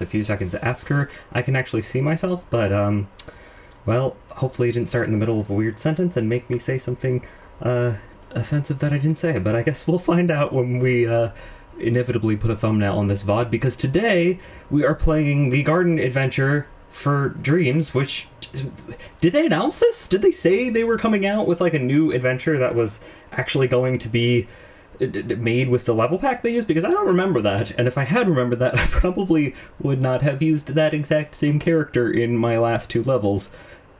a few seconds after I can actually see myself, but, well, hopefully it didn't start in the middle of a weird sentence and make me say something, offensive that I didn't say, but I guess we'll find out when we, inevitably put a thumbnail on this VOD, because today we are playing the garden adventure for Dreams, which... Did they announce this? Did they say they were coming out with, like, a new adventure that was actually going to be made with the level pack they used? Because I don't remember that, and if I had remembered that, I probably would not have used that exact same character in my last 2 levels.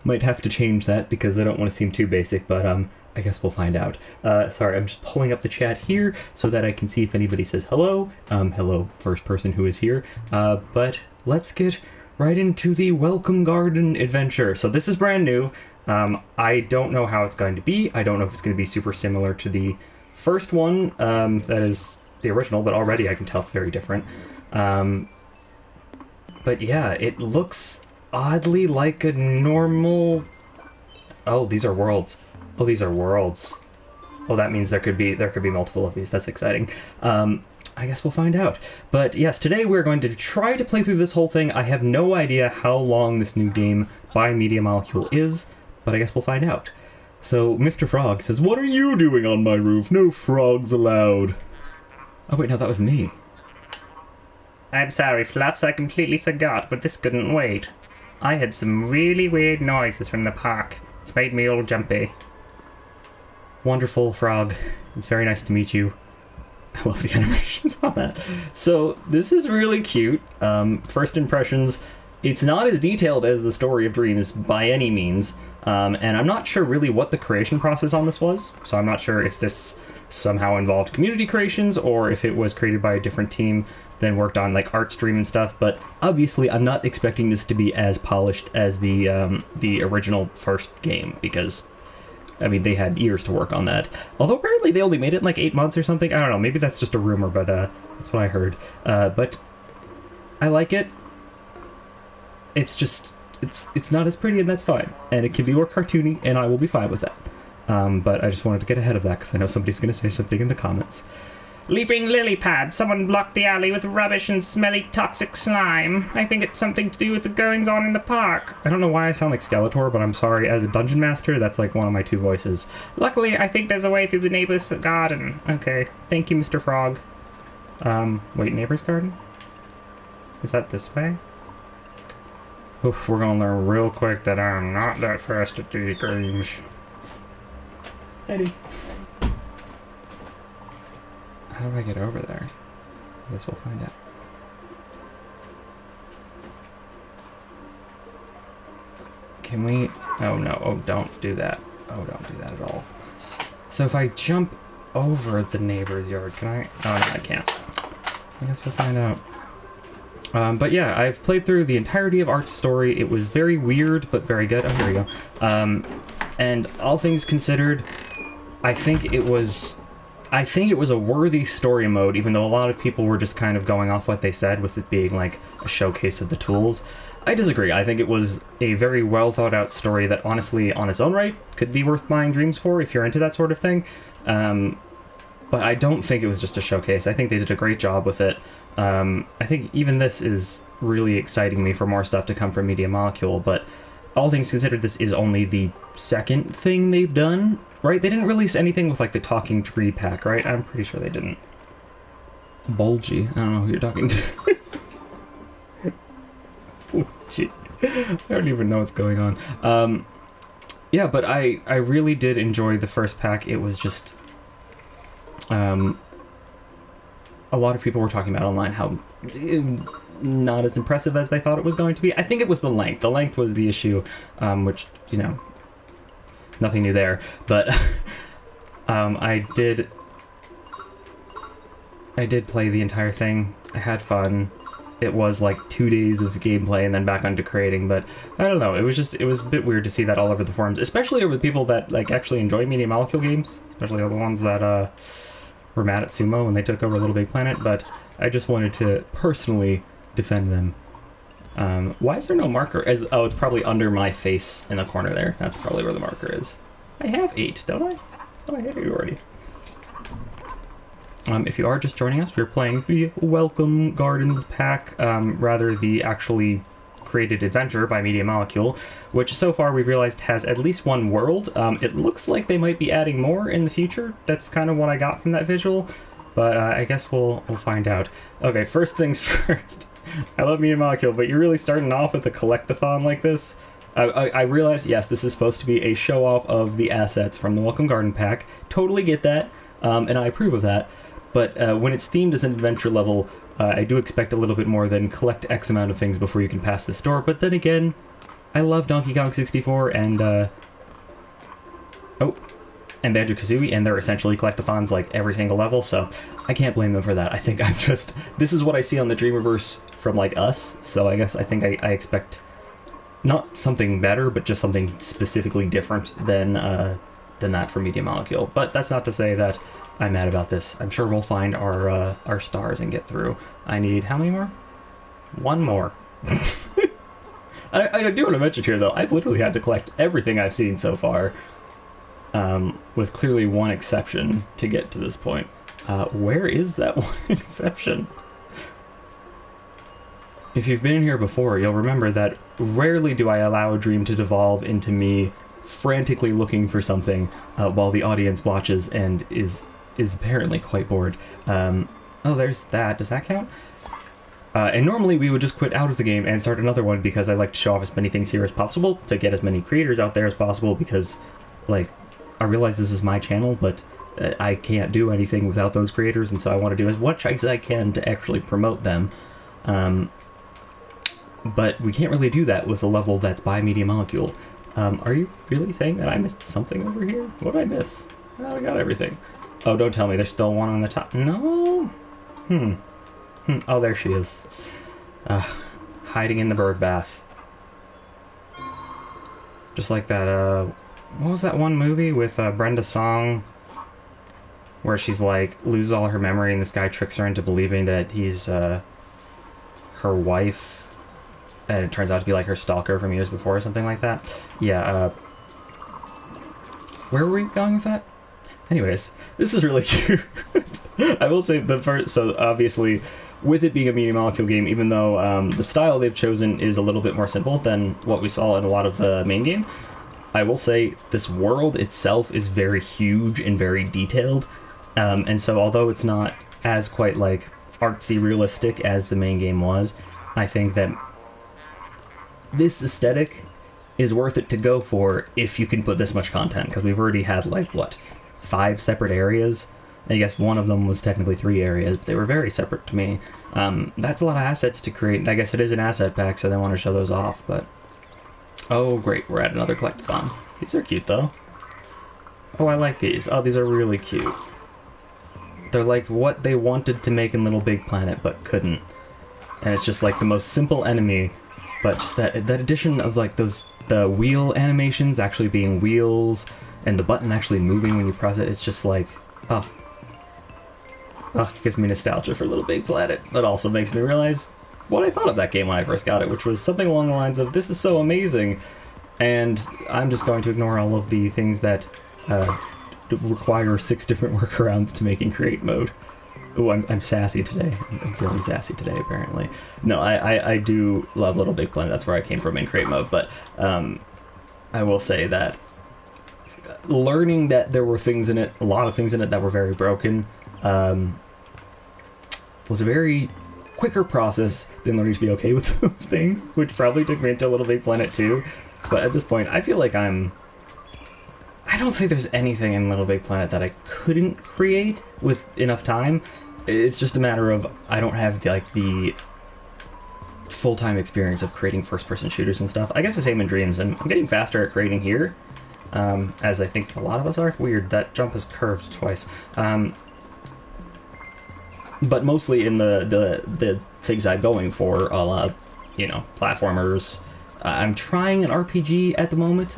Might have to change that, because I don't want to seem too basic, but, I guess we'll find out. Sorry, I'm just pulling up the chat here so that I can see if anybody says hello. Hello, first person who is here. But let's get right into the Welcome Garden adventure. So this is brand new. I don't know how it's going to be. I don't know if it's going to be super similar to the first one, that is the original, but already I can tell it's very different. But yeah, it looks oddly like a normal... Oh, these are worlds. Oh, these are worlds. Oh, that means there could be multiple of these. That's exciting. I guess we'll find out. But yes, today we're going to try to play through this whole thing. I have no idea how long this new game by Media Molecule is, but I guess we'll find out. So, Mr. Frog says, "What are you doing on my roof? No frogs allowed." Oh wait, no, that was me. I'm sorry, Fluffs, I completely forgot, but this couldn't wait. I had some really weird noises from the park. It's made me all jumpy. Wonderful, Frog. It's very nice to meet you. I love the animations on that. So, this is really cute. First impressions, it's not as detailed as the Story of Dreams by any means, and I'm not sure really what the creation process on this was, so I'm not sure if this somehow involved community creations, or if it was created by a different team, then worked on, like, art stream and stuff, but obviously I'm not expecting this to be as polished as the original first game, because... I mean, they had years to work on that. Although apparently they only made it in like 8 months or something. I don't know, maybe that's just a rumor, but that's what I heard. But I like it. It's just, it's not as pretty, and that's fine. And it can be more cartoony, and I will be fine with that. But I just wanted to get ahead of that, because I know somebody's going to say something in the comments. Leaping lily pad. Someone blocked the alley with rubbish and smelly toxic slime. I think it's something to do with the goings-on in the park. I don't know why I sound like Skeletor, but I'm sorry. As a dungeon master, that's like one of my 2 voices. Luckily, I think there's a way through the neighbor's garden. Okay. Thank you, Mr. Frog. Wait, neighbor's garden? Is that this way? Oof, we're gonna learn real quick that I'm not that fast at these games. Eddie. How do I get over there? I guess we'll find out. Can we... Oh no, oh don't do that. Oh, don't do that at all. So if I jump over the neighbor's yard, can I... Oh no, I can't. I guess we'll find out. But yeah, I've played through the entirety of Art's story. It was very weird, but very good. Oh, here we go. And all things considered, I think it was a worthy story mode, even though a lot of people were just kind of going off what they said, with it being like a showcase of the tools. I disagree. I think it was a very well thought out story that honestly, on its own right, could be worth buying Dreams for if you're into that sort of thing. But I don't think it was just a showcase. I think they did a great job with it. I think even this is really exciting me for more stuff to come from Media Molecule, but all things considered, this is only the second thing they've done. Right? They didn't release anything with, like, the Talking Tree pack, right? I'm pretty sure they didn't. Bulgy. I don't know who you're talking to. Bulgy. I don't even know what's going on. Yeah, but I really did enjoy the first pack. It was just... a lot of people were talking about online how... not as impressive as they thought it was going to be. I think it was the length. The length was the issue, which, you know... Nothing new there, but I did play the entire thing. I had fun. It was like 2 days of gameplay and then back onto creating, but I don't know, it was a bit weird to see that all over the forums, especially over the people that like actually enjoy Media Molecule games, especially all the ones that were mad at Sumo when they took over Little Big Planet, but I just wanted to personally defend them. Why is there no marker? Oh, it's probably under my face in the corner there. That's probably where the marker is. I have 8, don't I? Oh, I hit you already. If you are just joining us, we're playing the Welcome Gardens pack, rather the actually created adventure by Media Molecule, which so far we've realized has at least one world. It looks like they might be adding more in the future. That's kind of what I got from that visual, but I guess we'll find out. Okay, first things first. I love Media Molecule, but you're really starting off with a collectathon like this? I realize, yes, this is supposed to be a show-off of the assets from the Welcome Garden pack. Totally get that, and I approve of that. But when it's themed as an adventure level, I do expect a little bit more than collect X amount of things before you can pass this door. But then again, I love Donkey Kong 64 and Banjo-Kazooie, and they're essentially collectathons like every single level, so I can't blame them for that. I think I'm just... This is what I see on the Dreamverse from, like, us, so I guess I think I expect not something better, but just something specifically different than that from Media Molecule. But that's not to say that I'm mad about this. I'm sure we'll find our stars and get through. I need... how many more? One more. I do want to mention here, though, I've literally had to collect everything I've seen so far, with clearly one exception to get to this point. Where is that one exception? If you've been in here before, you'll remember that rarely do I allow a dream to devolve into me frantically looking for something while the audience watches and is apparently quite bored. Oh, there's that. Does that count? And normally we would just quit out of the game and start another one because I like to show off as many things here as possible to get as many creators out there as possible because, like, I realize this is my channel, but I can't do anything without those creators, and so I want to do as much as I can to actually promote them. But we can't really do that with a level that's by Media Molecule. Are you really saying that I missed something over here? What did I miss? Oh, I got everything. Oh, don't tell me there's still one on the top. No? Oh, there she is. Hiding in the bird bath. Just like that, what was that one movie with Brenda Song? Where she's like, loses all her memory and this guy tricks her into believing that he's her wife. And it turns out to be like her stalker from years before or something like that. Yeah, where were we going with that? Anyways, this is really cute. I will say the first, so obviously, with it being a Media Molecule game, even though the style they've chosen is a little bit more simple than what we saw in a lot of the main game, I will say this world itself is very huge and very detailed. And so although it's not as quite like artsy realistic as the main game was, I think that this aesthetic is worth it to go for if you can put this much content, because we've already had, like, what, 5 separate areas? I guess one of them was technically 3 areas, but they were very separate to me. That's a lot of assets to create. I guess it is an asset pack, so they want to show those off, but... Oh, great, we're at another collectathon. These are cute, though. Oh, I like these. Oh, these are really cute. They're like what they wanted to make in Little Big Planet, but couldn't. And it's just like the most simple enemy, but just that addition of like the wheel animations actually being wheels, and the button actually moving when you press it, it's just like, oh, it gives me nostalgia for Little Big Planet, but also makes me realize what I thought of that game when I first got it, which was something along the lines of, this is so amazing, and I'm just going to ignore all of the things that require 6 different workarounds to make in create mode. Oh, I'm sassy today. I'm really sassy today, apparently. No, I do love Little Big Planet. That's where I came from in create mode, but I will say that learning that there were things in it, a lot of things in it that were very broken, was a very quicker process than learning to be okay with those things, which probably took me into Little Big Planet too. But at this point, I feel like I don't think there's anything in Little Big Planet that I couldn't create with enough time. It's just a matter of I don't have the full-time experience of creating first-person shooters and stuff. I guess the same in Dreams, and I'm getting faster at creating here, as I think a lot of us are. Weird, that jump is curved twice. But mostly in the things I'm going for, a lot of, platformers. I'm trying an RPG at the moment.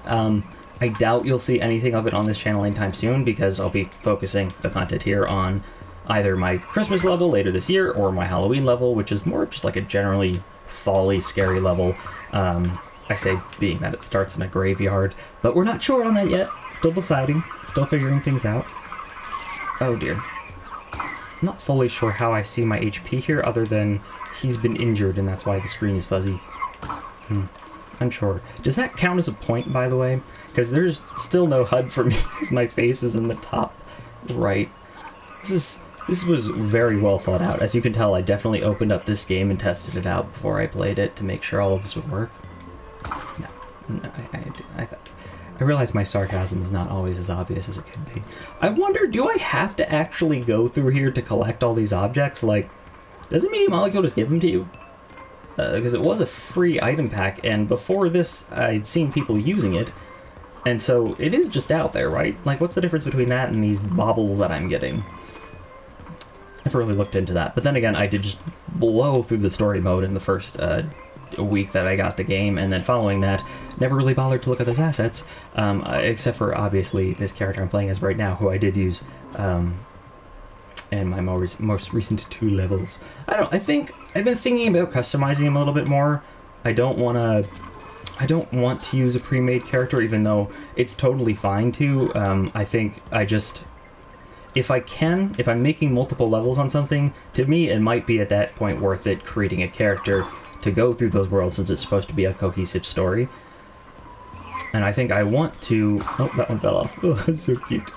I doubt you'll see anything of it on this channel anytime soon, because I'll be focusing the content here on either my Christmas level later this year, or my Halloween level, which is more just like a generally fall-y, scary level. I say being that it starts in a graveyard, but we're not sure on that yet. Still deciding, still figuring things out. Oh dear. not fully sure how I see my HP here, other than he's been injured, and that's why the screen is fuzzy. Unsure. Does that count as a point, by the way? Because there's still no HUD for me, because my face is in the top right. This was very well thought out. As you can tell, I definitely opened up this game and tested it out before I played it to make sure all of this would work. No, I realize my sarcasm is not always as obvious as it could be. I wonder, do I have to actually go through here to collect all these objects? Like, doesn't Media Molecule just give them to you? Because it was a free item pack, and before this, I'd seen people using it, and so it is just out there, right? Like, what's the difference between that and these baubles that I'm getting? Never really looked into that, but then again, I did just blow through the story mode in the first week that I got the game, and then following that, never really bothered to look at those assets, except for, obviously, this character I'm playing as right now, who I did use, in my most recent 2 levels. I don't know, I think I've been thinking about customizing him a little bit more. I don't want to use a pre-made character, even though it's totally fine to. I think I just, if I'm making multiple levels on something, to me it might be at that point worth it creating a character to go through those worlds, since it's supposed to be a cohesive story. And I think I want to... Oh, that one fell off. Oh, that's so cute.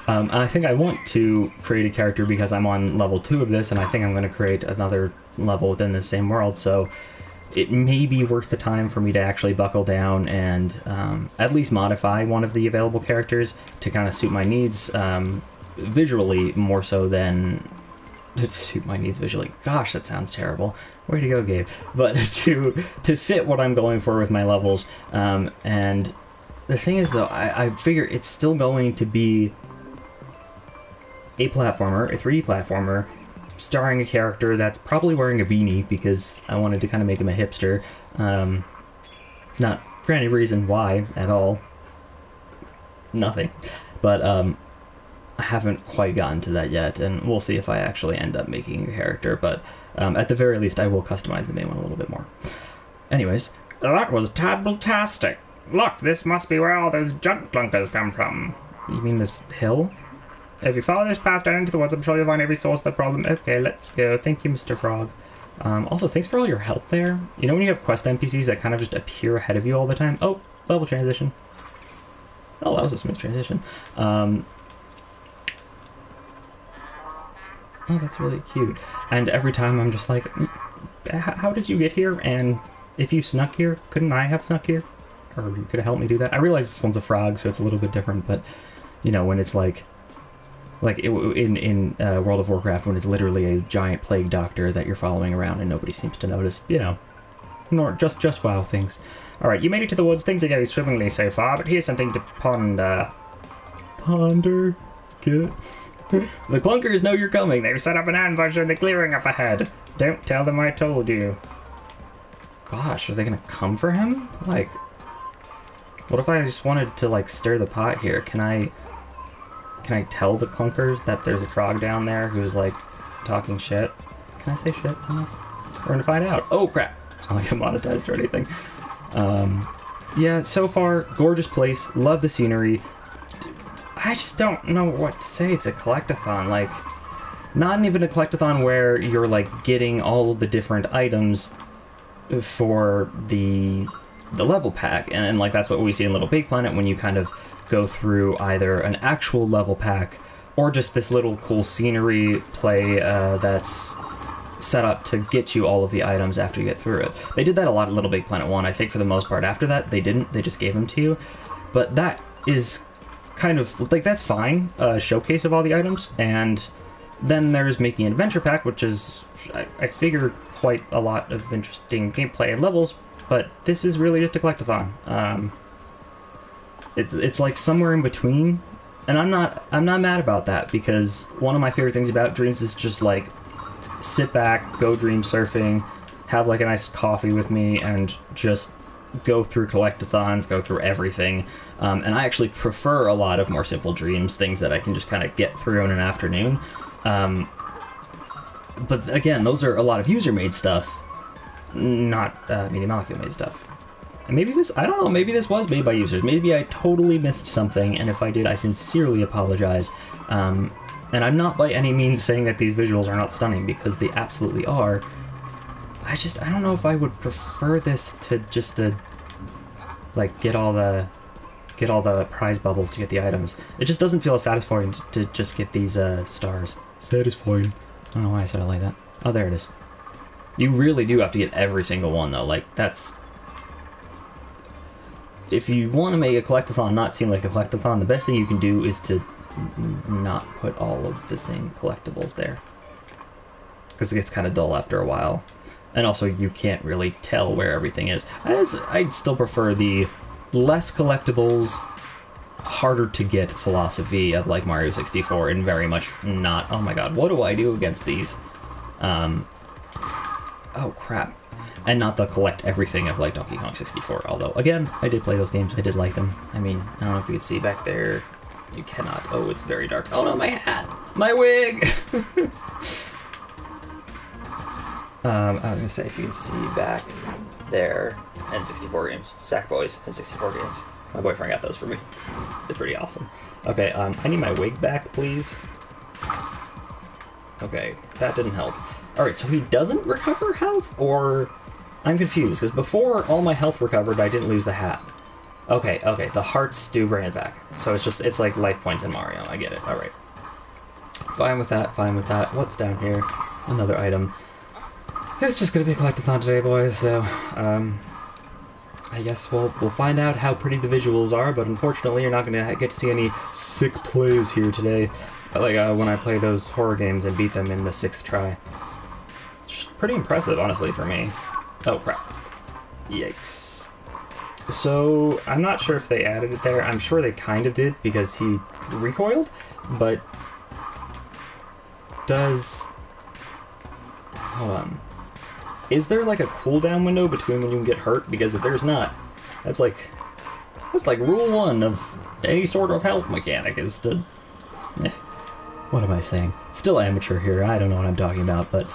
I think I want to create a character because I'm on level 2 of this, and I think I'm going to create another level within the same world, so it may be worth the time for me to actually buckle down and at least modify one of the available characters to kind of suit my needs visually, more so than... To suit my needs visually. Gosh, that sounds terrible. Way to go, Gabe. But to fit what I'm going for with my levels. And the thing is, though, I figure it's still going to be a platformer, a 3D platformer, starring a character that's probably wearing a beanie, because I wanted to kind of make him a hipster. Not for any reason why at all. Nothing. But, I haven't quite gotten to that yet, and we'll see if I actually end up making a character, but at the very least I will customize the main one a little bit more. Anyways. That was tabletastic. Look, this must be where all those junk clunkers come from. You mean this hill? If you follow this path down into the woods, I'm sure you'll find every source of the problem. Okay, let's go. Thank you, Mr. Frog. Also, thanks for all your help there. You know when you have quest NPCs that kind of just appear ahead of you all the time? Oh, level transition. Oh, that was a smooth transition. Oh, that's really cute. And every time I'm just like, how did you get here? And if you snuck here, couldn't I have snuck here? Or you could have helped me do that? I realize this one's a frog, so it's a little bit different, but, you know, when it's like in World of Warcraft, when it's literally a giant plague doctor that you're following around and nobody seems to notice, you know, just wow things. Alright, you made it to the woods. Things are going swimmingly so far, but here's something to ponder. Ponder? Get The clunkers know you're coming. They've set up an ambush in the clearing up ahead. Don't tell them I told you. Gosh, are they gonna come for him? Like, what if I just wanted to, like, stir the pot here? Can I tell the clunkers that there's a frog down there who's, like, talking shit? Can I say shit on this? We're gonna find out. Oh, crap. It's not like I'm monetized or anything. Yeah, so far, gorgeous place. Love the scenery. I just don't know what to say. It's a collectathon, like, not even a collectathon where you're, like, getting all of the different items for the level pack, and like, that's what we see in Little Big Planet when you kind of go through either an actual level pack or just this little cool scenery play that's set up to get you all of the items after you get through it. They did that a lot in Little Big Planet 1. I think for the most part after that, they didn't. They just gave them to you. But that is kind of, like, that's fine. A showcase of all the items. And then there's making an adventure pack, which is, I figure, quite a lot of interesting gameplay and levels. But this is really just a collectathon. It's like somewhere in between. And I'm not mad about that, because one of my favorite things about Dreams is just, like, sit back, go dream surfing, have like a nice coffee with me, and just go through collectathons, go through everything. And I actually prefer a lot of more simple dreams, things that I can just kind of get through in an afternoon. But again, those are a lot of user-made stuff, not Media Molecule-made stuff. And maybe this, I don't know, maybe this was made by users. Maybe I totally missed something, and if I did, I sincerely apologize. And I'm not by any means saying that these visuals are not stunning, because they absolutely are. I don't know if I would prefer this to just like, get all the prize bubbles to get the items. It just doesn't feel as satisfying to just get these stars. Satisfying. I don't know why I said it like that. Oh, there it is. You really do have to get every single one, though. Like, that's... If you want to make a collectathon not seem like a collectathon, the best thing you can do is to not put all of the same collectibles there. Because it gets kind of dull after a while. And also, you can't really tell where everything is. I'd still prefer the less collectibles, harder to get philosophy of, like, Mario 64, and very much not, oh my god, what do I do against these? Oh crap. And not the collect everything of, like, Donkey Kong 64, although, again, I did play those games, I did like them. I mean, I don't know if you can see back there. You cannot. Oh, it's very dark. Oh no, my hat! My wig! I was gonna say, if you can see back there, N64 games. Sackboys, N64 games. My boyfriend got those for me. It's pretty awesome. Okay, I need my wig back, please. Okay, that didn't help. Alright, so he doesn't recover health? Or... I'm confused, because before all my health recovered, I didn't lose the hat. Okay, the hearts do bring it back. So it's like life points in Mario. I get it, alright. Fine with that, fine with that. What's down here? Another item. It's just gonna be a collectathon today, boys, so, I guess we'll find out how pretty the visuals are, but unfortunately you're not gonna get to see any sick plays here today. Like, when I play those horror games and beat them in the 6th try. It's pretty impressive, honestly, for me. Oh, crap. Yikes. So, I'm not sure if they added it there. I'm sure they kind of did, because he recoiled, but... Does... Hold on. Is there, like, a cooldown window between when you can get hurt? Because if there's not, that's like rule 1 of any sort of health mechanic is to... What am I saying? Still amateur here, I don't know what I'm talking about, but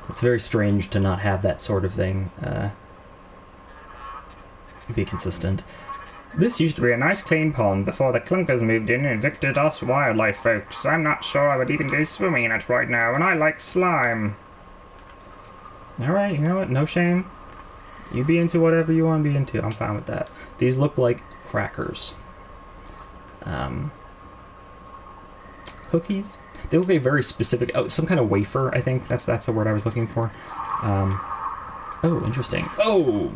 it's very strange to not have that sort of thing be consistent. This used to be a nice clean pond before the clunkers moved in and evicted us wildlife folks. I'm not sure I would even go swimming in it right now, and I like slime. Alright, you know what? No shame. You be into whatever you want to be into. I'm fine with that. These look like crackers. Cookies? They look like a very specific... Oh, some kind of wafer, I think. That's the word I was looking for. Oh, interesting. Oh!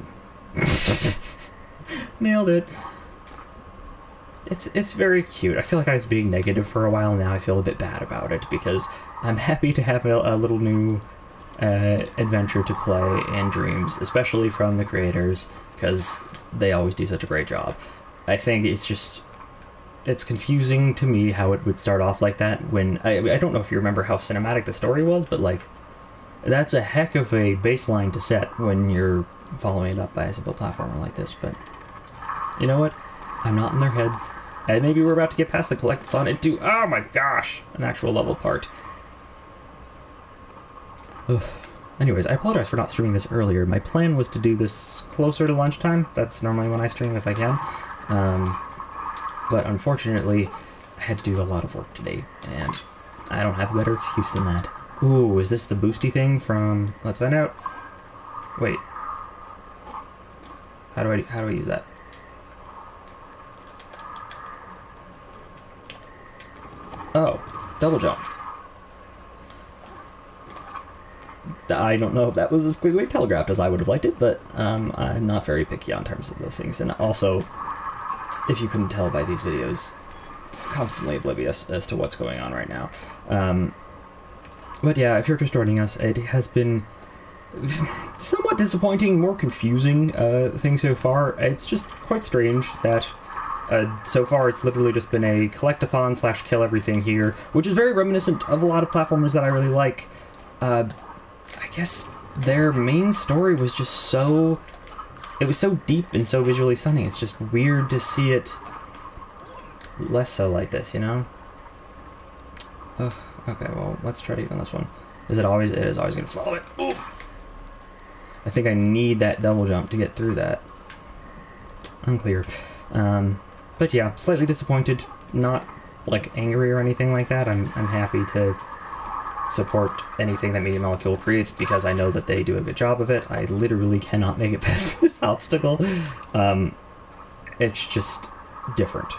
Nailed it. It's very cute. I feel like I was being negative for a while, and now I feel a bit bad about it, because I'm happy to have a little new... adventure to play and dreams, especially from the creators, because they always do such a great job. I think it's confusing to me how it would start off like that when I don't know if you remember how cinematic the story was, but like that's a heck of a baseline to set when you're following it up by a simple platformer like this. But you know what? I'm not in their heads, and maybe we're about to get past the collectathon and do, oh my gosh, an actual level part. Ugh. Anyways, I apologize for not streaming this earlier. My plan was to do this closer to lunchtime. That's normally when I stream if I can. But unfortunately, I had to do a lot of work today, and I don't have a better excuse than that. Ooh, is this the boosty thing from... Let's find out. Wait. How do I use that? Oh, double jump. I don't know if that was as clearly telegraphed as I would have liked it, but I'm not very picky on terms of those things. And also, if you couldn't tell by these videos, constantly oblivious as to what's going on right now. But yeah, if you're just joining us, it has been somewhat disappointing, more confusing thing so far. It's just quite strange that so far it's literally just been a collectathon / kill everything here, which is very reminiscent of a lot of platformers that I really like. I guess their main story was just so... It was so deep and so visually stunning. It's just weird to see it less so like this, you know? Ugh, okay, well, let's try to even this one. Is it always... It is always going to follow it. Ooh. I think I need that double jump to get through that. Unclear. But yeah, slightly disappointed. Not like angry or anything like that. I'm happy to support anything that Media Molecule creates because I know that they do a good job of it. I literally cannot make it past this obstacle. It's just different,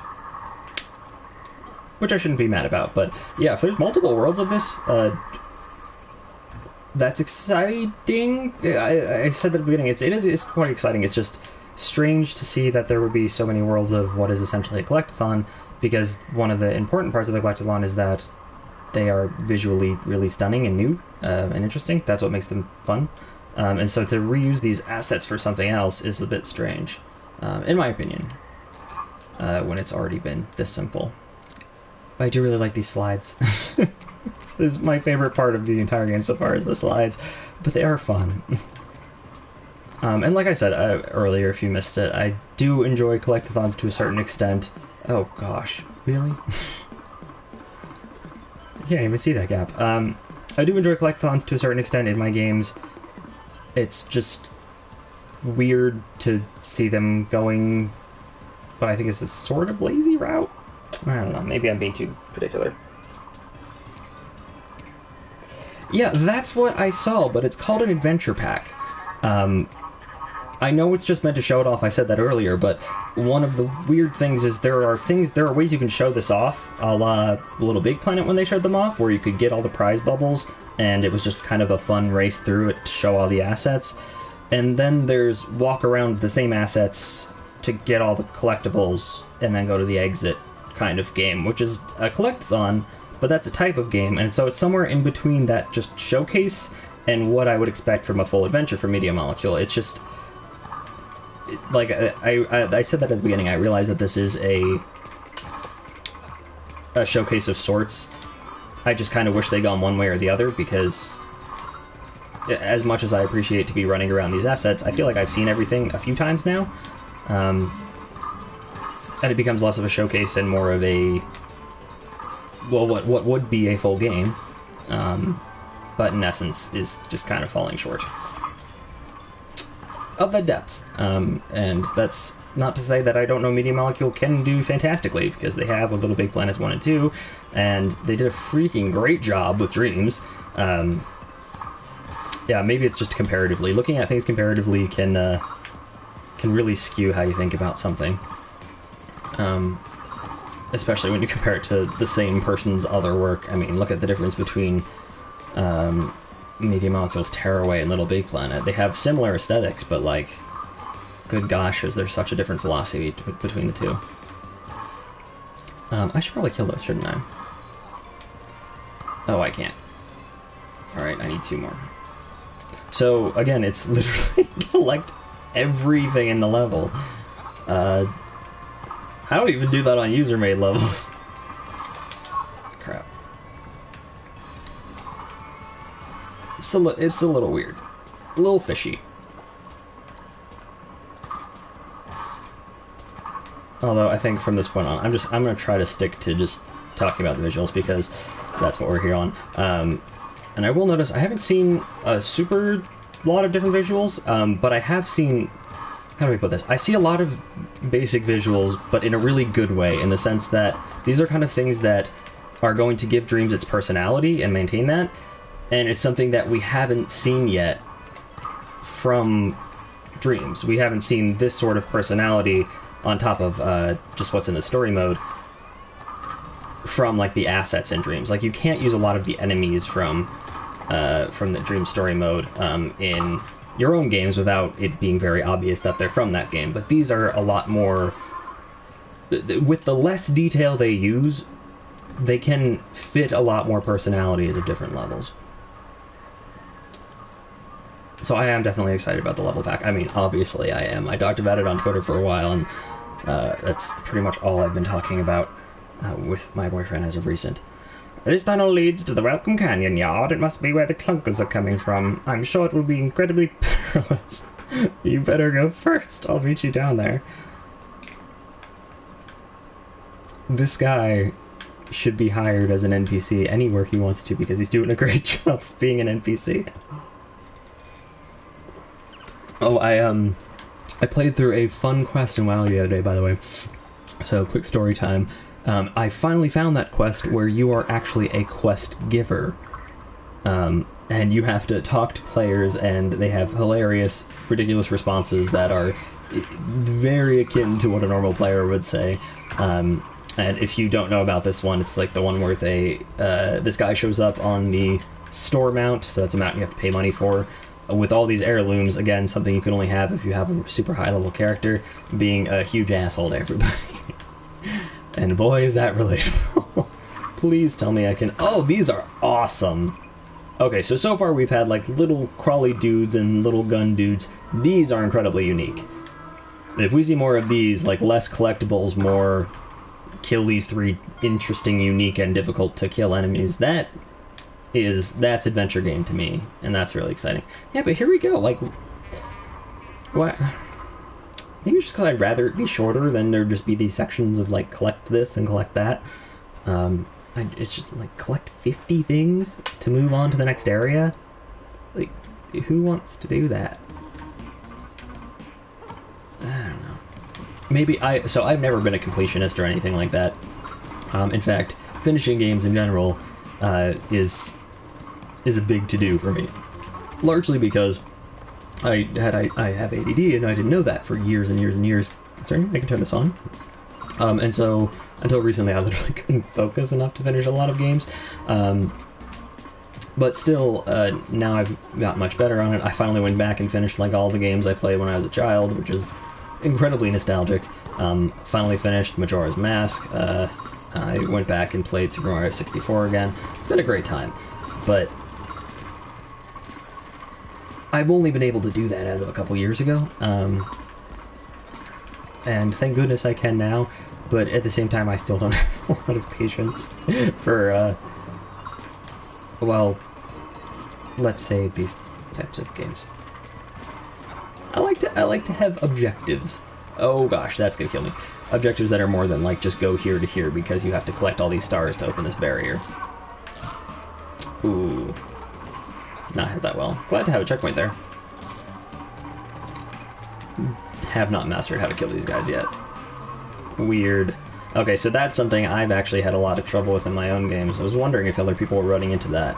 which I shouldn't be mad about. But yeah, if there's multiple worlds of this, that's exciting. I said at the beginning, it's quite exciting. It's just strange to see that there would be so many worlds of what is essentially a collectathon, because one of the important parts of the collectathon is that they are visually really stunning and new and interesting. That's what makes them fun. And so to reuse these assets for something else is a bit strange, in my opinion, when it's already been this simple. But I do really like these slides. This is my favorite part of the entire game so far, is the slides, but they are fun. And like I said earlier, if you missed it, I do enjoy collectathons to a certain extent. Oh gosh, really? I can't even see that gap. I do enjoy collectathons to a certain extent in my games. It's just weird to see them going, but I think it's a sort of lazy route. I don't know, maybe I'm being too particular. Yeah, that's what I saw, but it's called an adventure pack. I know it's just meant to show it off, I said that earlier, but one of the weird things is there are ways you can show this off, a la Little Big Planet when they showed them off, where you could get all the prize bubbles, and it was just kind of a fun race through it to show all the assets. And then there's walk around the same assets to get all the collectibles, and then go to the exit kind of game, which is a collectathon, but that's a type of game, and so it's somewhere in between that just showcase and what I would expect from a full adventure from Media Molecule. It's just, like, I said that at the beginning, I realized that this is a showcase of sorts. I just kind of wish they'd gone one way or the other, because as much as I appreciate to be running around these assets, I feel like I've seen everything a few times now. And it becomes less of a showcase and more of a, well, what would be a full game, but in essence is just kind of falling short of the depth. And that's not to say that I don't know Media Molecule can do fantastically, because they have with Little Big Planets 1 and 2, and they did a freaking great job with Dreams. Yeah, maybe it's just comparatively. Looking at things comparatively can really skew how you think about something. Especially when you compare it to the same person's other work. I mean, look at the difference between Media Molecule's Tearaway and Little Big Planet. They have similar aesthetics, but, like, good gosh, is there such a different philosophy between the two. I should probably kill those, shouldn't I? Oh, I can't. Alright, I need 2 more. So, again, it's literally collect everything in the level. I don't even do that on user-made levels. Crap. It's a little weird. A little fishy. Although, I think from this point on, I'm going to try to stick to just talking about the visuals, because that's what we're here on. And I will notice, I haven't seen a super lot of different visuals, but I have seen... How do we put this? I see a lot of basic visuals, but in a really good way, in the sense that these are kind of things that are going to give Dreams its personality and maintain that, and it's something that we haven't seen yet from Dreams. We haven't seen this sort of personality on top of just what's in the story mode from, like, the assets in Dreams. Like, you can't use a lot of the enemies from the Dream story mode in your own games without it being very obvious that they're from that game. But these are a lot more... With the less detail they use, they can fit a lot more personalities at different levels. So I am definitely excited about the level pack. I mean, obviously I am. I talked about it on Twitter for a while, and that's pretty much all I've been talking about with my boyfriend as of recent. This tunnel leads to the Welcome Canyon Yard. It must be where the clunkers are coming from. I'm sure it will be incredibly perilous. You better go first. I'll meet you down there. This guy should be hired as an NPC anywhere he wants to, because he's doing a great job being an NPC. Oh, I played through a fun quest in WoW the other day, by the way. So, quick story time. I finally found that quest where you are actually a quest giver. And you have to talk to players, and they have hilarious, ridiculous responses that are very akin to what a normal player would say. And if you don't know about this one, it's like the one where this guy shows up on the store mount, so that's a mount you have to pay money for, with all these heirlooms. Again, something you can only have if you have a super high level character, being a huge asshole to everybody. And boy, is that relatable. Please tell me I can... Oh, these are awesome! Okay, so far we've had like little crawly dudes and little gun dudes. These are incredibly unique. If we see more of these, like less collectibles, more kill these 3 interesting, unique, and difficult to kill enemies, that's adventure game to me, and that's really exciting. Yeah, but here we go, like, what? Maybe just because I'd rather it be shorter than there just be these sections of, like, collect this and collect that. It's just, like, collect 50 things to move on to the next area? Like, who wants to do that? I don't know. Maybe so I've never been a completionist or anything like that. In fact, finishing games in general is a big to-do for me. Largely because I have ADD and I didn't know that for years and years and years. Sorry, I can turn this on. And so until recently I literally couldn't focus enough to finish a lot of games. But still, now I've got much better on it. I finally went back and finished like all the games I played when I was a child, which is incredibly nostalgic. Finally finished Majora's Mask. I went back and played Super Mario 64 again. It's been a great time. But I've only been able to do that as of a couple years ago. And thank goodness I can now. But at the same time, I still don't have a lot of patience for, well, let's say these types of games. I like to have objectives. Oh gosh, that's gonna kill me. Objectives that are more than like just go here to here, because you have to collect all these stars to open this barrier. Ooh. Not hit that well. Glad to have a checkpoint there. Have not mastered how to kill these guys yet. Weird. Okay, so that's something I've actually had a lot of trouble with in my own games. I was wondering if other people were running into that.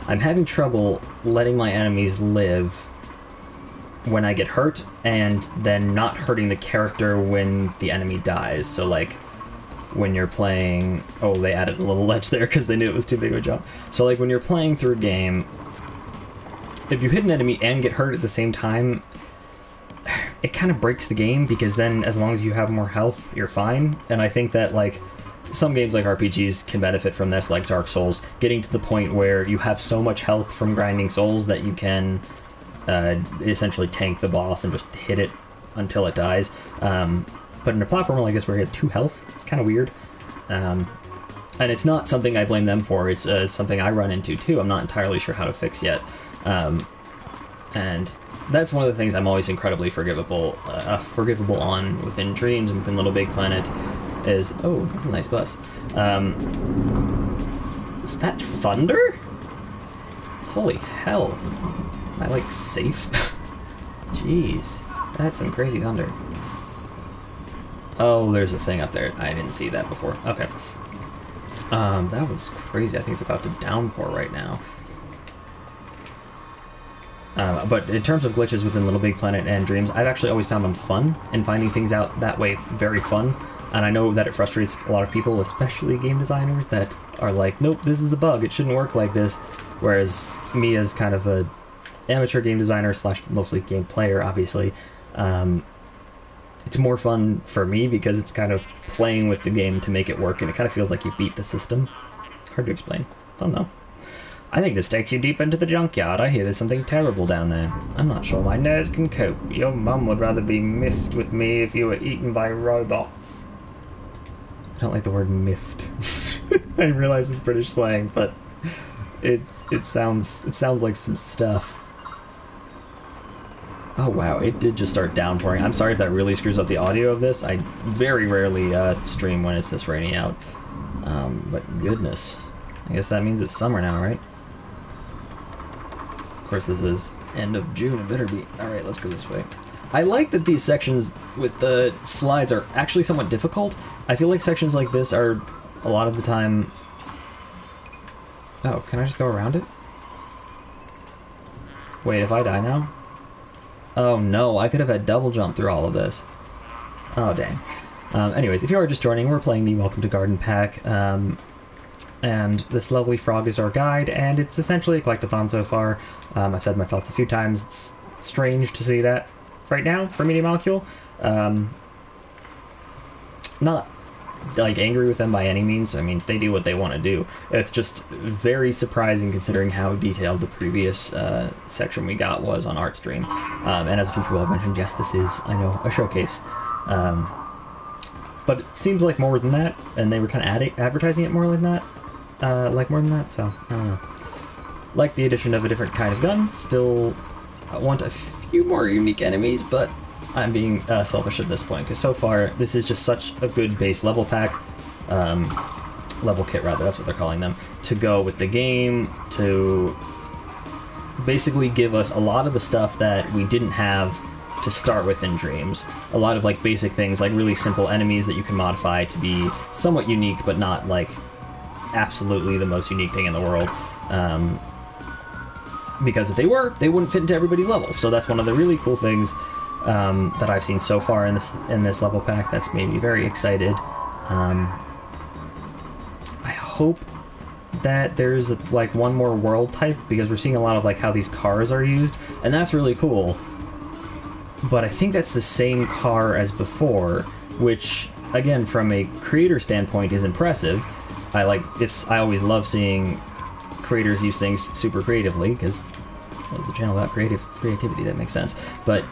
I'm having trouble letting my enemies live when I get hurt, and then not hurting the character when the enemy dies. So like, when you're playing... Oh, they added a little ledge there because they knew it was too big of a jump. So like, when you're playing through a game, if you hit an enemy and get hurt at the same time, it kind of breaks the game, because then as long as you have more health, you're fine. And I think that, like, some games like RPGs can benefit from this, like Dark Souls, getting to the point where you have so much health from grinding souls that you can essentially tank the boss and just hit it until it dies. But in a platformer like this where you have 2 health, it's kind of weird. And it's not something I blame them for, it's something I run into too. I'm not entirely sure how to fix yet. And that's one of the things I'm always incredibly forgivable on within Dreams and within Little Big Planet is... Oh, that's a nice bus. Is that thunder? Holy hell. Am I, like, safe? Jeez. That's some crazy thunder. Oh, there's a thing up there. I didn't see that before. Okay. That was crazy. I think it's about to downpour right now. But in terms of glitches within Little Big Planet and Dreams, I've actually always found them fun, and finding things out that way very fun. And I know that it frustrates a lot of people, especially game designers, that are like, nope, this is a bug, it shouldn't work like this. Whereas me, as kind of a amateur game designer slash mostly game player, obviously, it's more fun for me because it's kind of playing with the game to make it work, and it kind of feels like you beat the system. Hard to explain. Fun though. I think this takes you deep into the junkyard. I hear there's something terrible down there. I'm not sure my nerves can cope. Your mum would rather be miffed with me if you were eaten by robots. I don't like the word miffed. I realize it's British slang, but it sounds like some stuff. Oh wow, it did just start downpouring. I'm sorry if that really screws up the audio of this. I very rarely stream when it's this rainy out. But goodness. I guess that means it's summer now, right? Of course, this is end of June. It better be. Alright, let's go this way. I like that these sections with the slides are actually somewhat difficult. I feel like sections like this are a lot of the time... Oh, can I just go around it? Wait, if I die now? Oh no, I could have had double jump through all of this. Oh, dang. Anyways, if you are just joining, we're playing the Welcome to Garden pack, and this lovely frog is our guide, and it's essentially a collectathon so far. I've said my thoughts a few times. It's strange to see that right now for Media Molecule. Not like angry with them by any means. I mean, they do what they want to do. It's just very surprising considering how detailed the previous section we got was on Artstream. And as a few people have mentioned, yes, this is, I know, a showcase. But it seems like more than that, and they were kind of advertising it more like that. So I don't know. Like the addition of a different kind of gun. Still want a few more unique enemies, but I'm being selfish at this point, because so far this is just such a good base level pack, level kit rather, that's what they're calling them, to go with the game, to basically give us a lot of the stuff that we didn't have to start with in Dreams. A lot of like basic things, like really simple enemies that you can modify to be somewhat unique, but not like absolutely the most unique thing in the world. Because if they were, they wouldn't fit into everybody's level. So that's one of the really cool things that I've seen so far in this level pack that's made me very excited. I hope that there's like one more world type, because we're seeing a lot of like how these cars are used, and that's really cool. But I think that's the same car as before, which again, from a creator standpoint, is impressive. I always love seeing creators use things super creatively, because it's a channel about creativity, that makes sense. But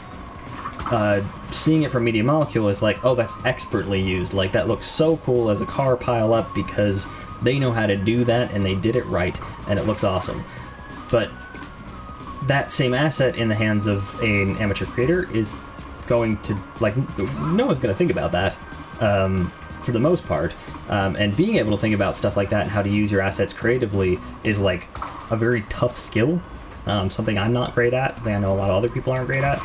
seeing it from Media Molecule is like, oh, that's expertly used. Like, that looks so cool as a car pile up, because they know how to do that, and they did it right, and it looks awesome. But that same asset in the hands of an amateur creator is going to, like, no one's going to think about that, for the most part. And being able to think about stuff like that and how to use your assets creatively is, like, a very tough skill. Something I'm not great at, something I know a lot of other people aren't great at.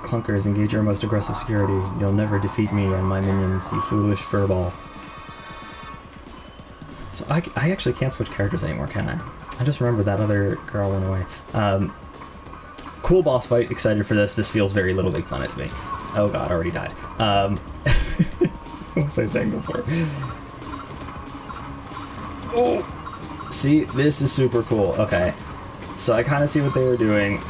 Clunkers, engage your most aggressive security. You'll never defeat me and my minions, you foolish furball. So I actually can't switch characters anymore, can I? I just remember that other girl went away. Cool boss fight, excited for this. This feels very Little Big Planet to me. Oh god, already died. What was I saying before? Oh! See, this is super cool. Okay. So I kind of see what they were doing.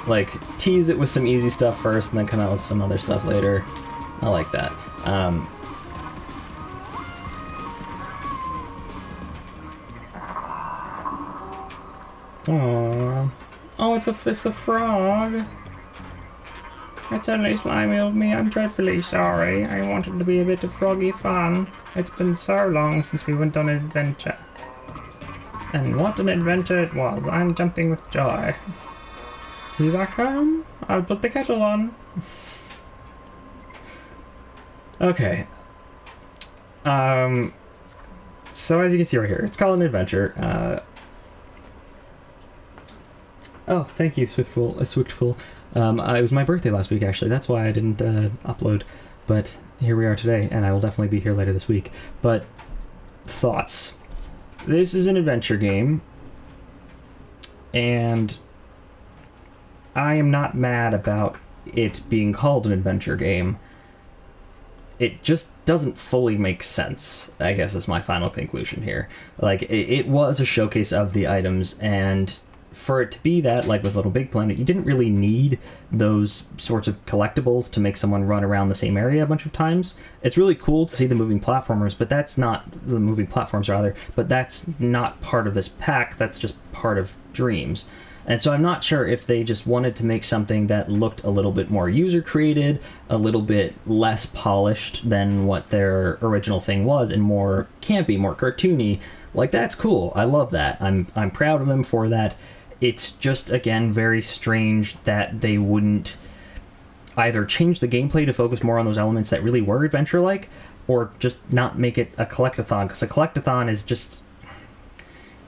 Like, tease it with some easy stuff first, and then come out with some other stuff later. I like that. Aww. Oh, it's a frog. It's only slimy of me. I'm dreadfully sorry. I wanted to be a bit of froggy fun. It's been so long since we went on an adventure. And what an adventure it was. I'm jumping with joy. See you back home? I'll put the kettle on. Okay. So as you can see right here, it's called an adventure. Oh, thank you, Swiftful. It was my birthday last week, actually. That's why I didn't upload. But here we are today, and I will definitely be here later this week. But, thoughts. This is an adventure game, and I am not mad about it being called an adventure game. It just doesn't fully make sense, I guess is my final conclusion here. Like, it was a showcase of the items, and for it to be that, like with Little Big Planet, you didn't really need those sorts of collectibles to make someone run around the same area a bunch of times. It's really cool to see the moving platformers, but that's not the moving platforms rather, but that's not part of this pack. That's just part of Dreams. And so I'm not sure if they just wanted to make something that looked a little bit more user-created, a little bit less polished than what their original thing was, and more campy, more cartoony. Like, that's cool. I love that. I'm proud of them for that. It's just, again, very strange that they wouldn't either change the gameplay to focus more on those elements that really were adventure-like, or just not make it a collectathon, because a collectathon is just...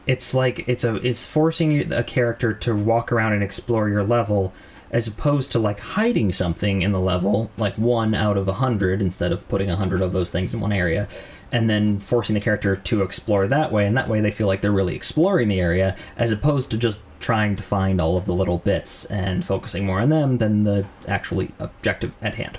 It's like, it's forcing a character to walk around and explore your level, as opposed to like hiding something in the level, like 1 out of 100 instead of putting 100 of those things in one area, and then forcing the character to explore that way, and that way they feel like they're really exploring the area, as opposed to just trying to find all of the little bits and focusing more on them than the actually objective at hand.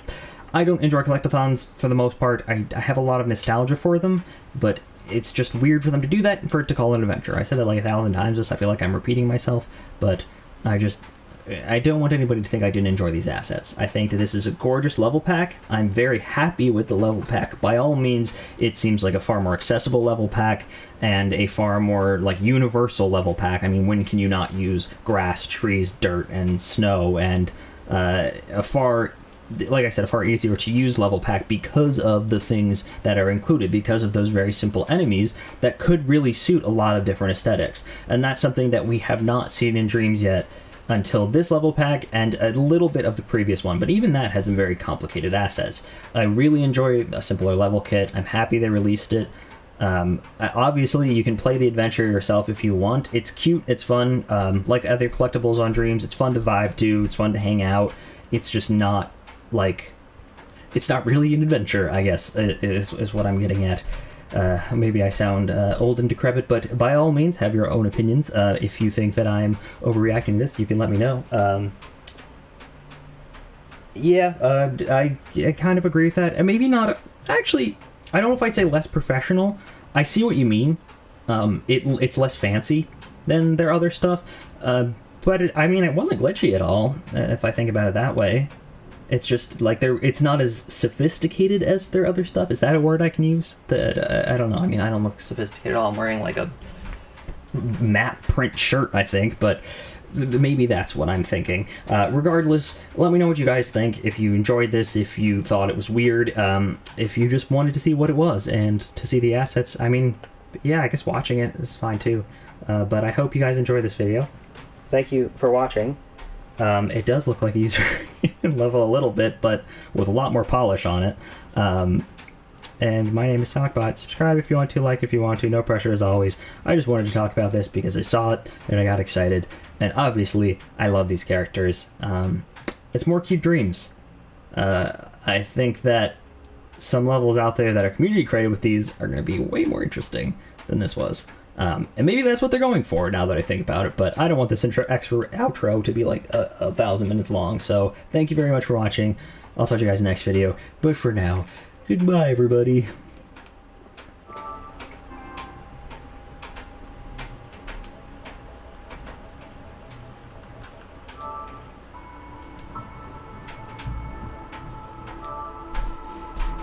I don't enjoy collectathons for the most part. I have a lot of nostalgia for them, but it's just weird for them to do that and for it to call it an adventure. I said that like 1,000 times, just I feel like I'm repeating myself, but I don't want anybody to think I didn't enjoy these assets. I think that this is a gorgeous level pack. I'm very happy with the level pack. By all means, it seems like a far more accessible level pack and a far more like universal level pack. I mean, when can you not use grass, trees, dirt, and snow, and a far easier to use level pack because of the things that are included, because of those very simple enemies that could really suit a lot of different aesthetics. And that's something that we have not seen in Dreams yet until this level pack and a little bit of the previous one, but even that had some very complicated assets. I really enjoy a simpler level kit. I'm happy they released it. Obviously, you can play the adventure yourself if you want. It's cute, it's fun. Like other collectibles on Dreams, it's fun to vibe to, it's fun to hang out. It's just not like, it's not really an adventure, I guess, is what I'm getting at. Maybe I sound old and decrepit, but by all means, have your own opinions. If you think that I'm overreacting to this, you can let me know. I kind of agree with that. And maybe not... Actually, I don't know if I'd say less professional. I see what you mean. It's less fancy than their other stuff. But, it wasn't glitchy at all, if I think about it that way. It's just like it's not as sophisticated as their other stuff. Is that a word I can use? I don't know. I mean, I don't look sophisticated at all. I'm wearing like a matte print shirt, I think, but maybe that's what I'm thinking. Regardless, let me know what you guys think. If you enjoyed this, if you thought it was weird, if you just wanted to see what it was and to see the assets. I mean, yeah, I guess watching it is fine too. But I hope you guys enjoyed this video. Thank you for watching. It does look like a user level a little bit, but with a lot more polish on it. And my name is SonicBot. Subscribe if you want to, like if you want to. No pressure as always. I just wanted to talk about this because I saw it and I got excited. And obviously, I love these characters. It's more cute Dreams. I think that some levels out there that are community created with these are going to be way more interesting than this was. And maybe that's what they're going for now that I think about it, but I don't want this outro to be like 1,000 minutes long, so thank you very much for watching. I'll talk to you guys in the next video, but for now, goodbye everybody.